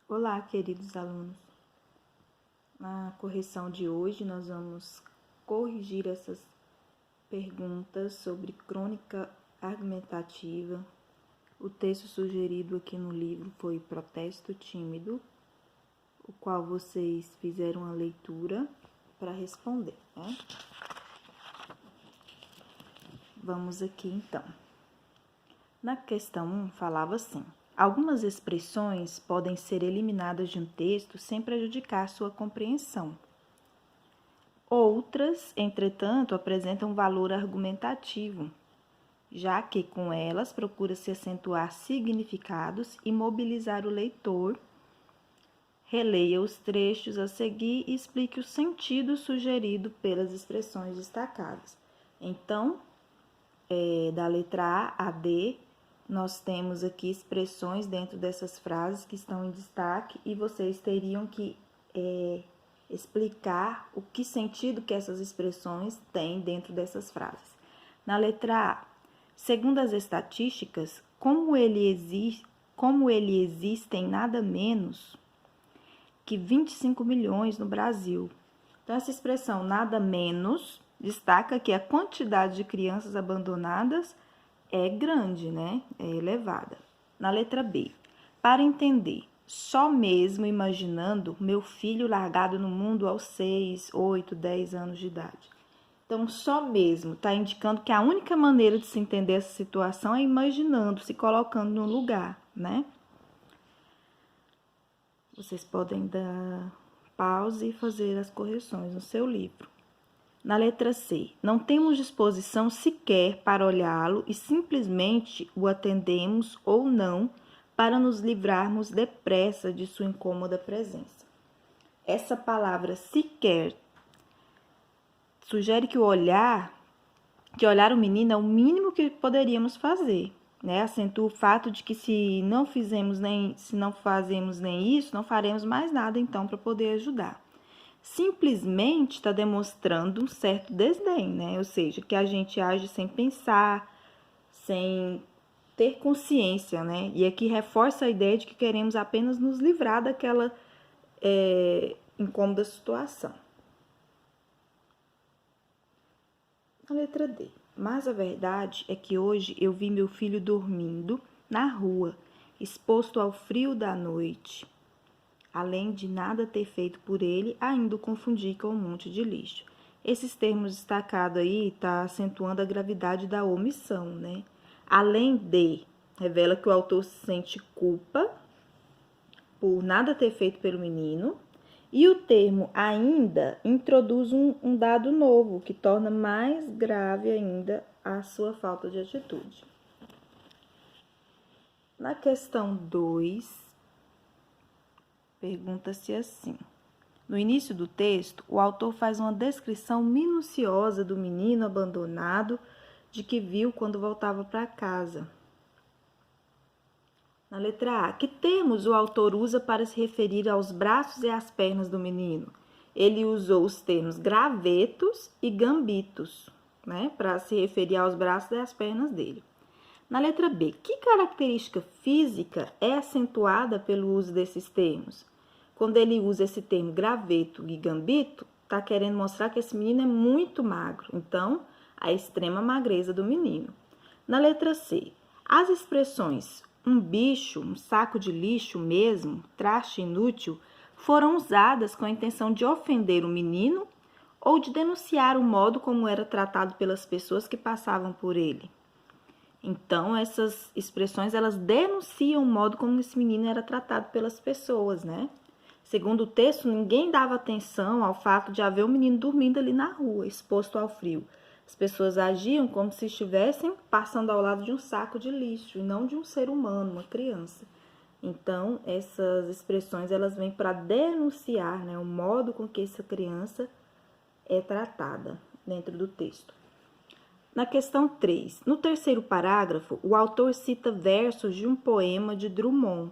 Olá, queridos alunos. Na correção de hoje, nós vamos corrigir essas perguntas sobre crônica argumentativa. O texto sugerido aqui no livro foi Protesto Tímido, o qual vocês fizeram a leitura para responder, né? Vamos aqui, então. Na questão 1, falava assim: algumas expressões podem ser eliminadas de um texto sem prejudicar sua compreensão. Outras, entretanto, apresentam valor argumentativo, já que com elas procura-se acentuar significados e mobilizar o leitor. Releia os trechos a seguir e explique o sentido sugerido pelas expressões destacadas. Então, da letra A a D, nós temos aqui expressões dentro dessas frases que estão em destaque e vocês teriam que explicar o que sentido que essas expressões têm dentro dessas frases. Na letra A, segundo as estatísticas, como ele existem nada menos que 25 milhões no Brasil. Então, essa expressão nada menos destaca que a quantidade de crianças abandonadas é grande, né? É elevada. Na letra B, para entender, só mesmo imaginando meu filho largado no mundo aos 6, 8, 10 anos de idade. Então, só mesmo está indicando que a única maneira de se entender essa situação é imaginando, se colocando no lugar, né? Vocês podem dar pause e fazer as correções no seu livro. Na letra C, não temos disposição sequer para olhá-lo e simplesmente o atendemos ou não para nos livrarmos depressa de sua incômoda presença. Essa palavra sequer sugere que olhar o menino é o mínimo que poderíamos fazer, né? Acentua o fato de que se não fazemos nem isso, não faremos mais nada então para poder ajudar. Simplesmente está demonstrando um certo desdém, né? Ou seja, que a gente age sem pensar, sem ter consciência, né? E aqui reforça a ideia de que queremos apenas nos livrar daquela incômoda situação. Na letra D. Mas a verdade é que hoje eu vi meu filho dormindo na rua, exposto ao frio da noite. Além de nada ter feito por ele, ainda o confundi com um monte de lixo. Esses termos destacados aí está acentuando a gravidade da omissão, né? Além de, revela que o autor sente culpa por nada ter feito pelo menino. E o termo ainda introduz um dado novo, que torna mais grave ainda a sua falta de atitude. Na questão 2, pergunta-se assim: no início do texto, o autor faz uma descrição minuciosa do menino abandonado de que viu quando voltava para casa. Na letra A, que termos o autor usa para se referir aos braços e às pernas do menino? Ele usou os termos gravetos e gambitos, né, para se referir aos braços e às pernas dele. Na letra B, que característica física é acentuada pelo uso desses termos? Quando ele usa esse termo graveto e gambito, está querendo mostrar que esse menino é muito magro. Então, a extrema magreza do menino. Na letra C, as expressões um bicho, um saco de lixo mesmo, traste inútil, foram usadas com a intenção de ofender o menino ou de denunciar o modo como era tratado pelas pessoas que passavam por ele. Então, essas expressões, elas denunciam o modo como esse menino era tratado pelas pessoas, né? Segundo o texto, ninguém dava atenção ao fato de haver um menino dormindo ali na rua, exposto ao frio. As pessoas agiam como se estivessem passando ao lado de um saco de lixo e não de um ser humano, uma criança. Então, essas expressões, elas vêm para denunciar, né, o modo com que essa criança é tratada dentro do texto. Na questão 3, no terceiro parágrafo, o autor cita versos de um poema de Drummond,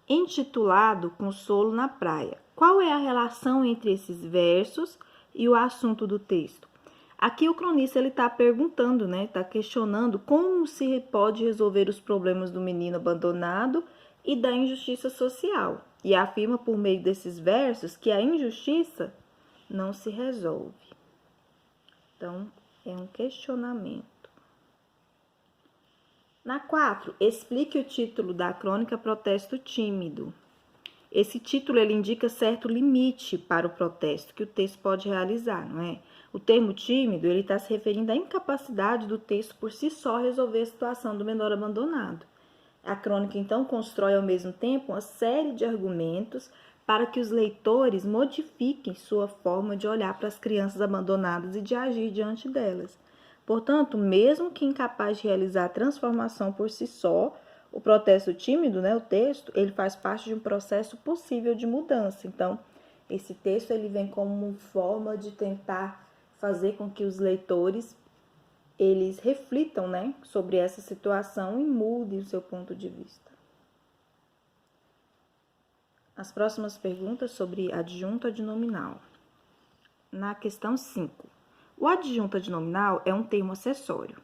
intitulado Consolo na Praia. Qual é a relação entre esses versos e o assunto do texto? Aqui o cronista está perguntando, né, está questionando como se pode resolver os problemas do menino abandonado e da injustiça social. e afirma por meio desses versos que a injustiça não se resolve. Então, é um questionamento. Na 4, explique o título da crônica Protesto Tímido. Esse título ele indica certo limite para o protesto que o texto pode realizar, não é? O termo tímido ele está se referindo à incapacidade do texto por si só resolver a situação do menor abandonado. A crônica, então, constrói ao mesmo tempo uma série de argumentos para que os leitores modifiquem sua forma de olhar para as crianças abandonadas e de agir diante delas. Portanto, mesmo que incapaz de realizar a transformação por si só, o protesto tímido, né, o texto, ele faz parte de um processo possível de mudança. Então, esse texto ele vem como uma forma de tentar fazer com que os leitores eles reflitam, né, sobre essa situação e mudem o seu ponto de vista. As próximas perguntas sobre adjunto adnominal. Na questão 5. O adjunto adnominal é um termo acessório.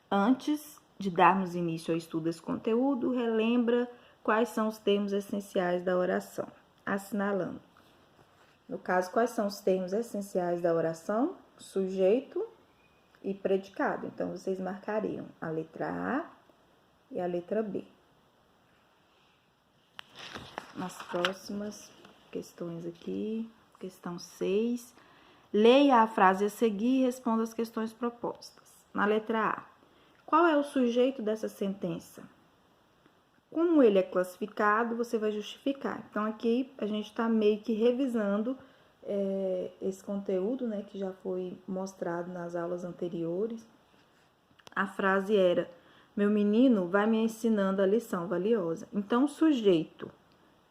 Antes de darmos início ao estudo desse conteúdo, relembra quais são os termos essenciais da oração, assinalando. No caso, quais são os termos essenciais da oração? Sujeito e predicado. Então, vocês marcariam a letra A e a letra B. Nas próximas questões aqui, questão 6, leia a frase a seguir e responda as questões propostas. Na letra A, qual é o sujeito dessa sentença? Como ele é classificado, você vai justificar. Então, aqui a gente está meio que revisando esse conteúdo, né, que já foi mostrado nas aulas anteriores. A frase era: meu menino vai me ensinando a lição valiosa. Então, o sujeito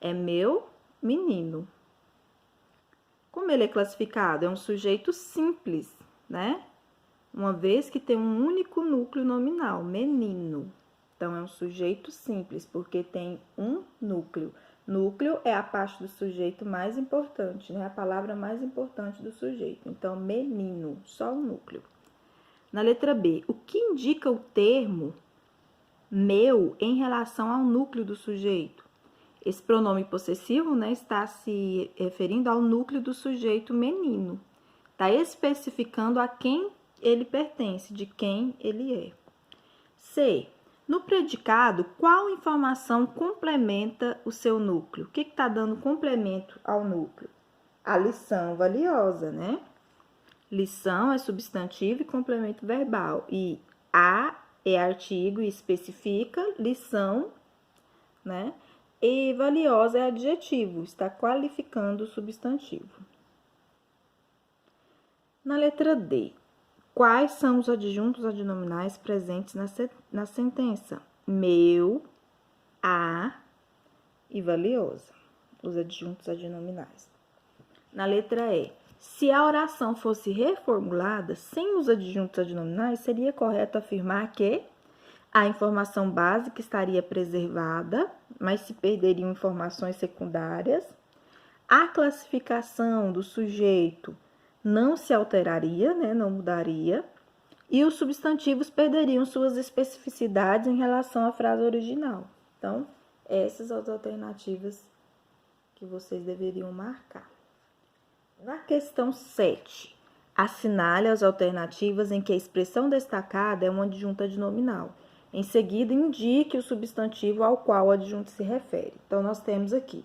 é meu menino. Como ele é classificado? É um sujeito simples, né? Uma vez que tem um único núcleo nominal, menino. Então, é um sujeito simples, porque tem um núcleo. Núcleo é a parte do sujeito mais importante, né? A palavra mais importante do sujeito. Então, menino, só um núcleo. Na letra B, o que indica o termo meu em relação ao núcleo do sujeito? Esse pronome possessivo, né, está se referindo ao núcleo do sujeito menino. Está especificando a quem ele pertence, de quem ele é. C. No predicado, qual informação complementa o seu núcleo? O que está dando complemento ao núcleo? A lição valiosa, né? Lição é substantivo e complemento verbal. E a é artigo e especifica, lição, né? E valiosa é adjetivo, está qualificando o substantivo. Na letra D, quais são os adjuntos adnominais presentes na sentença? Meu, a e valiosa, os adjuntos adnominais. Na letra E, se a oração fosse reformulada sem os adjuntos adnominais, seria correto afirmar que a informação básica estaria preservada, mas se perderiam informações secundárias. A classificação do sujeito não se alteraria, né, não mudaria, e os substantivos perderiam suas especificidades em relação à frase original. Então, essas são as alternativas que vocês deveriam marcar. Na questão 7, assinale as alternativas em que a expressão destacada é uma adjunta adnominal. Em seguida, indique o substantivo ao qual o adjunto se refere. Então, nós temos aqui: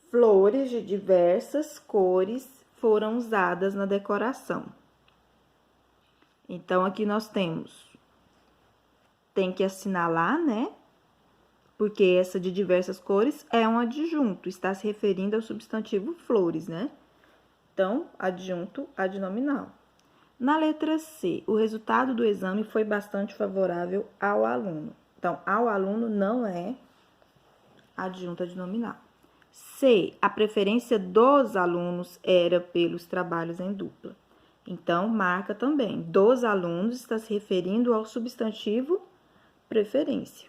flores de diversas cores foram usadas na decoração. Então, aqui nós tem que assinalar, né? Porque essa de diversas cores é um adjunto, está se referindo ao substantivo flores, né? Então, adjunto adnominal. Na letra C, o resultado do exame foi bastante favorável ao aluno. Então, ao aluno não é adjunto adnominal. C, a preferência dos alunos era pelos trabalhos em dupla. Então, marca também. Dos alunos está se referindo ao substantivo preferência.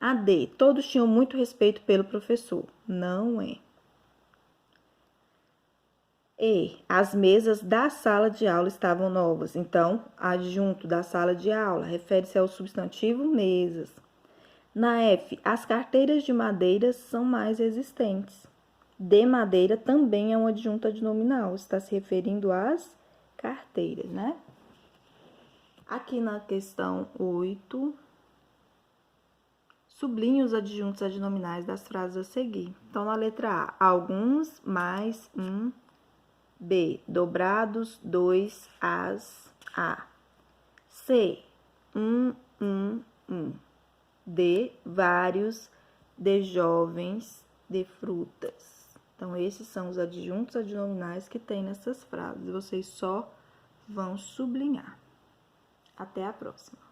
A D, todos tinham muito respeito pelo professor. Não é. E, as mesas da sala de aula estavam novas. Então, adjunto da sala de aula refere-se ao substantivo mesas. Na F, as carteiras de madeira são mais resistentes. De madeira também é um adjunto adnominal, está se referindo às carteiras, né? Aqui na questão 8, sublinhe os adjuntos adnominais das frases a seguir. Então, na letra A, alguns, mais, um. B, dobrados, dois, as, a. C, um. D, vários, de jovens, de frutas. Então, esses são os adjuntos adnominais que tem nessas frases. Vocês só vão sublinhar. Até a próxima.